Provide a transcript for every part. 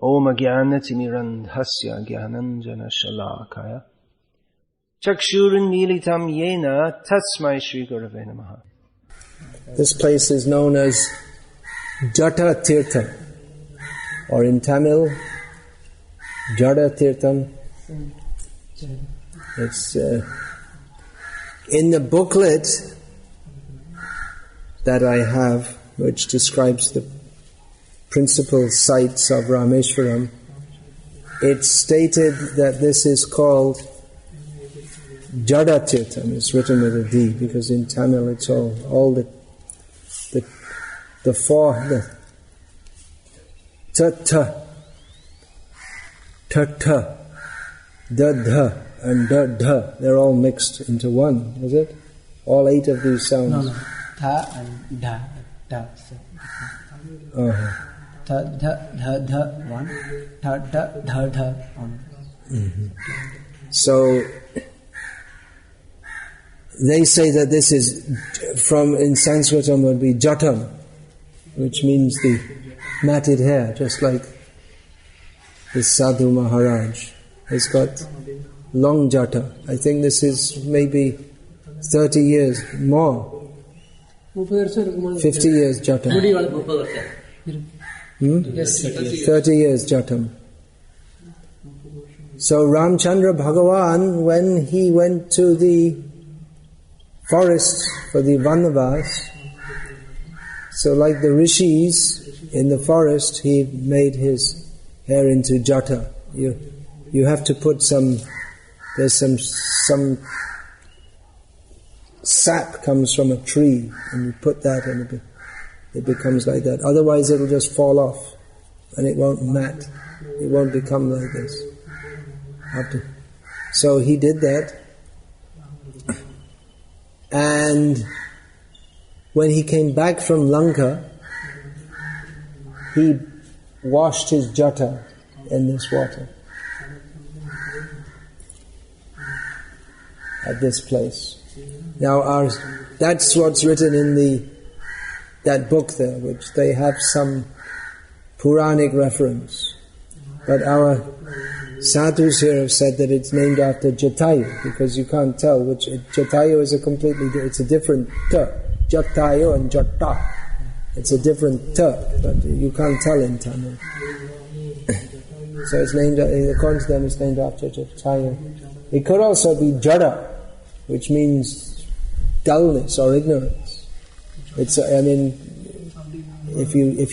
Om Jnanatirmirandhasya Jnananjana Shalakaya Chakshurunmilitam Yena Tasmai Shri Gurave Namaha. This place is known as Jata Tirtham, or in Tamil, Jata Tirtham. It's in the booklet that I have, which describes the principal sites of Rameshwaram. It's stated that this is called Jata Tirtham. It's written with a D because in Tamil it's all the ta, da, and da, they're all mixed into one, is it? All 8 of these sounds. No. Tha and da. Tha, da, one. Tha, da, one. Mm-hmm. So, they say that this is, in Sanskritam would be jatam, which means the matted hair, just like this Sadhu Maharaj has got long jata. I think this is maybe 30 years more. 50 years jatam. 30 years jatam. So Ramchandra Bhagavan, when he went to the forest for the Vanavas, so like the rishis in the forest, he made his hair into jata. You have to put there's some sap comes from a tree, and you put that and it becomes like that. Otherwise it'll just fall off and it won't mat. It won't become like this. So he did that, and when he came back from Lanka, he washed his jata in this water at this place. Now that's what's written in that book there, which they have some Puranic reference. But our sadhus here have said that it's named after Jatayu, because you can't tell which. Jatayu is it's a different ta. Jatayu and Jata. It's a different ta, but you can't tell in Tamil. So it's named, according to them, it's named after Jatayu. It could also be Jada, which means dullness or ignorance. If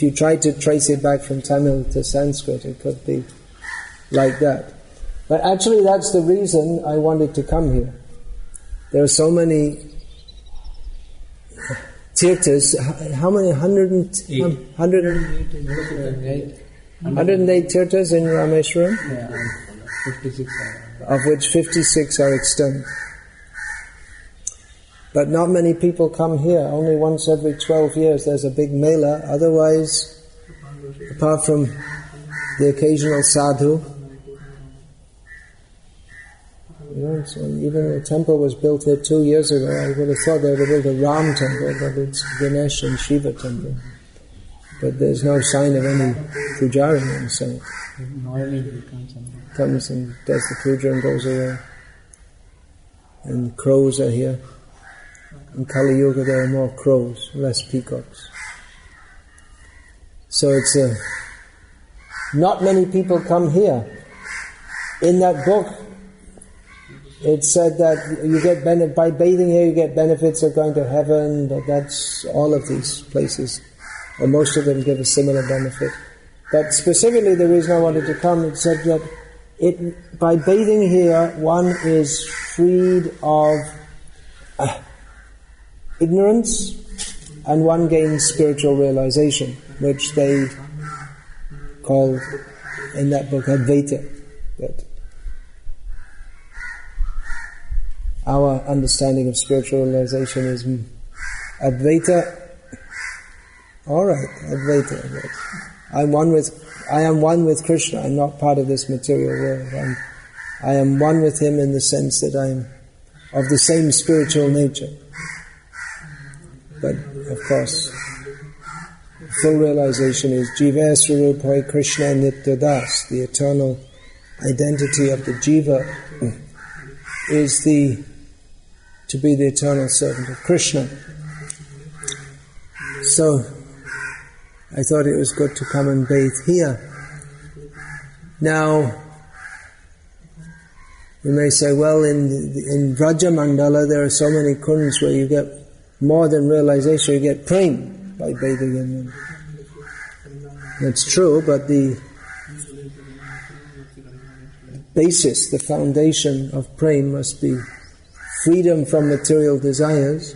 you try to trace it back from Tamil to Sanskrit, it could be like that. But actually that's the reason I wanted to come here. There are so many tirthas. How many? 108 tirthas in Rameshwaram? Yeah, 56 of which 56 are extant. But not many people come here. Only once every 12 years there's a big mela. Otherwise, apart from the occasional sadhu, so even the temple was built here 2 years ago. I would have thought they would build a Ram temple, but it's Ganesh and Shiva temple. But there's no sign of any pujari inside. Comes and does the puja and goes away. And crows are here. In Kali Yuga there are more crows, less peacocks. So it's not many people come here. In that book, it said that you get by bathing here you get benefits of going to heaven. That's all of these places, or most of them give a similar benefit. But specifically the reason I wanted to come, it said that by bathing here one is freed of ignorance, and one gains spiritual realization, which they called in that book Advaita. That our understanding of spiritual realization is Advaita. Alright, Advaita. I am one with Krishna. I'm not part of this material world. I am one with him in the sense that I am of the same spiritual nature. But of course, full realization is Jiva Swarupoi Krishna Nityadas, the eternal identity of the Jiva is to be the eternal servant of Krishna. So I thought it was good to come and bathe here. Now, you may say, well, in Vraja Mandala there are so many kunds where you get more than realization, you get prem by bathing in them. That's true, but the basis, the foundation of prem must be freedom from material desires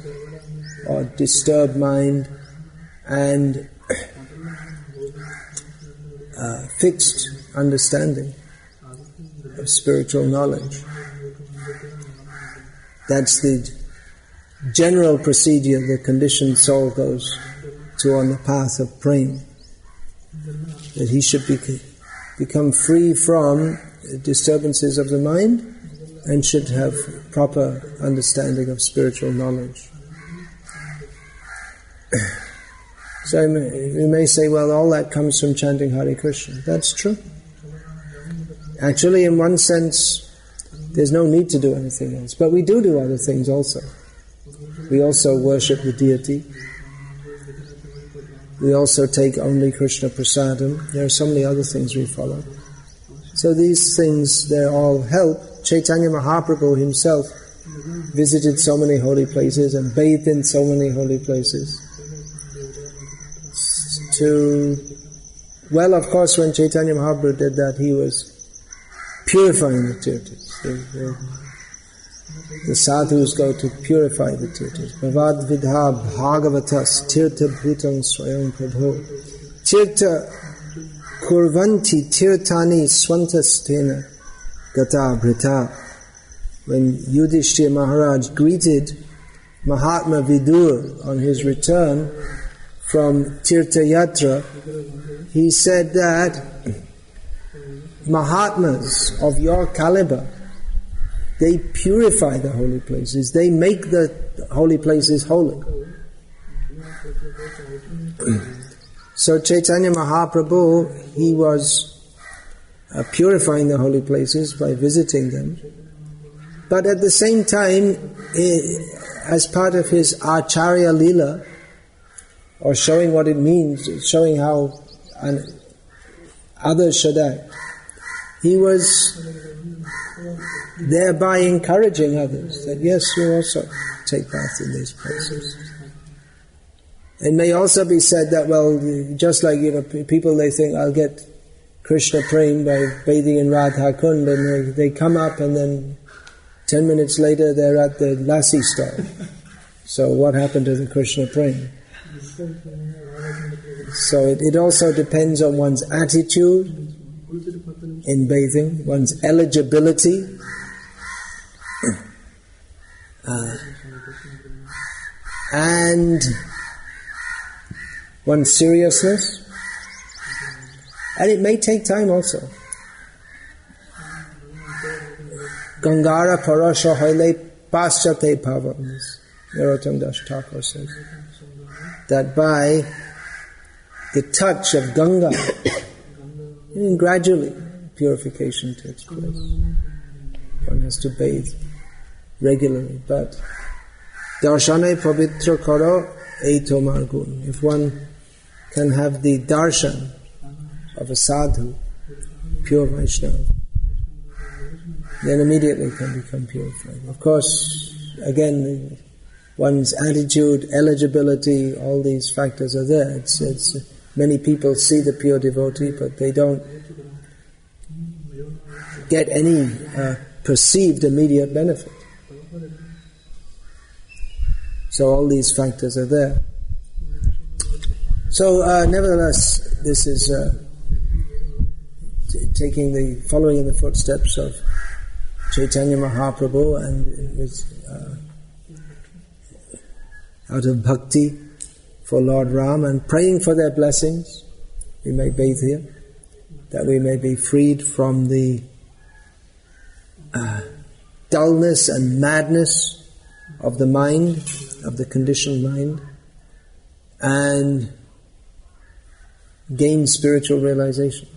or disturbed mind and fixed understanding of spiritual knowledge. That's the general procedure the conditioned soul goes to on the path of prema. That he should become free from disturbances of the mind and should have proper understanding of spiritual knowledge. So you may say, well, all that comes from chanting Hare Krishna. That's true. Actually, in one sense, there's no need to do anything else. But we do other things also. We also worship the deity. We also take only Krishna Prasadam. There are so many other things we follow. So these things, they all help. Chaitanya Mahaprabhu himself visited so many holy places and bathed in so many holy places. Well, of course, when Chaitanya Mahaprabhu did that, he was purifying the tirthas. The sadhus go to purify the tirthas. Bhavad vidha bhagavatas tirtha bhutam swayam prabhu. Tirtha kurvanti tirthani swantastena gata bhrita. When Yudhishthira Maharaj greeted Mahatma Vidur on his return from Tirtha Yatra, he said that Mahatmas of your caliber, they purify the holy places, they make the holy places holy. So Chaitanya Mahaprabhu, he was purifying the holy places by visiting them. But at the same time, as part of his Acharya Leela, or showing what it means, showing how others should act, he was thereby encouraging others that yes, you also take part in these places. It may also be said that, well, just like people, they think, I'll get Krishna prem by bathing in Radha Kund, and they come up and then 10 minutes later they're at the lassi stall. So what happened to the Krishna prem? So it also depends on one's attitude in bathing, one's eligibility, and one's seriousness. And it may take time also. Gangara parasha haile paschate pavam, Narottam Das Thakur says, that by the touch of Ganga, and gradually purification takes place. One has to bathe regularly, but darshane pavitra karo eito margun. If one can have the darshan of a sadhu, pure Vaishnava, then immediately can become purified. Of course, again, one's attitude, eligibility, all these factors are there. It's many people see the pure devotee, but they don't get any perceived immediate benefit. So all these factors are there. So nevertheless, this is following in the footsteps of Chaitanya Mahaprabhu, and it was out of Bhakti for Lord Ram and praying for their blessings. We may bathe here, that we may be freed from the dullness and madness of the mind, of the conditioned mind, and gain spiritual realization.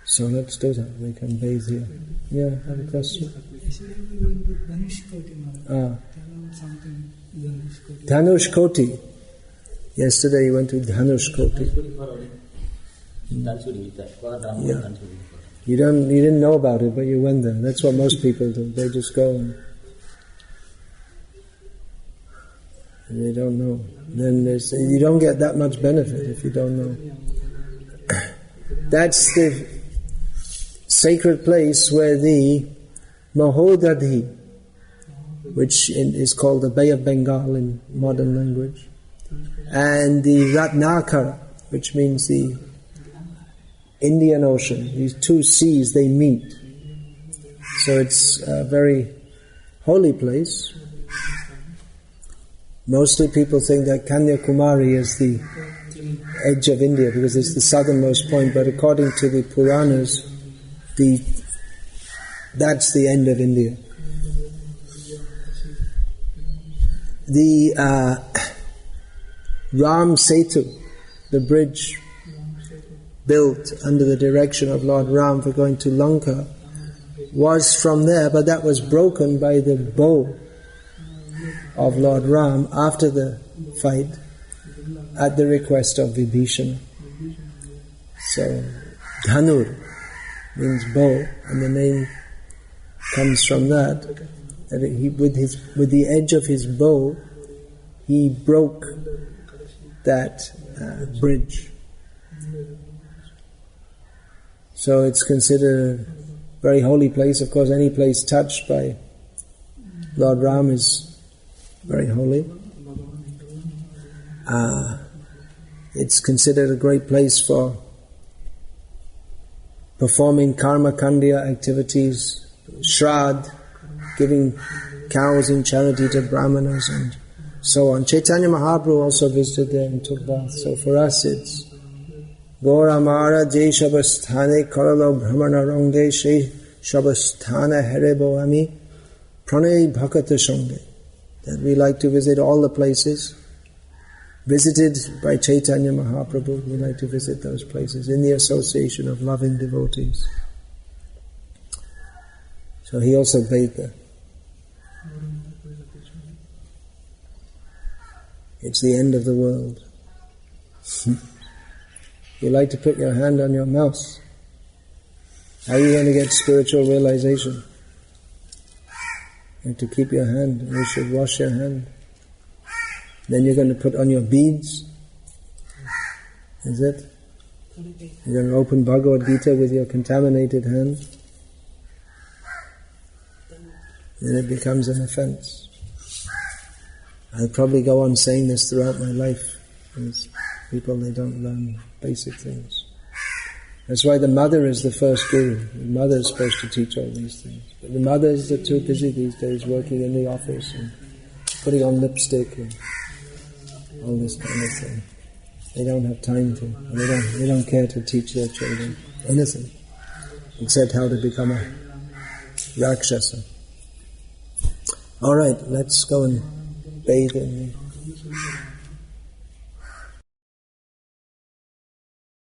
So let's do that. We can bathe here. Yeah, have a question? Dhanushkoti. Yesterday you went to Dhanushkoti. Yeah. You didn't know about it, but you went there. That's what most people do. They just go and they don't know. Then you don't get that much benefit if you don't know. That's the sacred place where the Mahodadhi, which is called the Bay of Bengal in modern language, and the Ratnakara, which means the Indian Ocean, these two seas, they meet. So it's a very holy place. Mostly people think that Kanyakumari is the edge of India because it's the southernmost point, but according to the Puranas, that's the end of India. The Ram Setu, the bridge built under the direction of Lord Ram for going to Lanka, was from there, but that was broken by the bow of Lord Ram after the fight at the request of Vibhishana. So Dhanur means bow, and the name comes from that. And with the edge of his bow, he broke that bridge. So it's considered a very holy place. Of course, any place touched by Lord Ram is very holy. It's considered a great place for performing karma kandya activities, shrad, giving cows in charity to brahmanas and so on. Chaitanya Mahaprabhu also visited there and took bath. So for us it's Gora Mara Jai Shabasthane Karalo Brahmana Ronge She Shabasthana Herebo Ami Pranay Bhakata Shonge. That we like to visit all the places visited by Chaitanya Mahaprabhu. We like to visit those places in the association of loving devotees. So he also bathed there. It's the end of the world. You like to put your hand on your mouse. How are you going to get spiritual realization? You have to keep your hand, and you should wash your hand. Then you're going to put on your beads. Is it? You're going to open Bhagavad Gita with your contaminated hand. Then it becomes an offense. I'll probably go on saying this throughout my life. Because people, they don't learn basic things. That's why the mother is the first guru. The mother is supposed to teach all these things. But the mothers are too busy these days working in the office and putting on lipstick and all this kind of thing. They don't have time to. They don't care to teach their children anything except how to become a Rakshasa. All right, let's go and bathe in the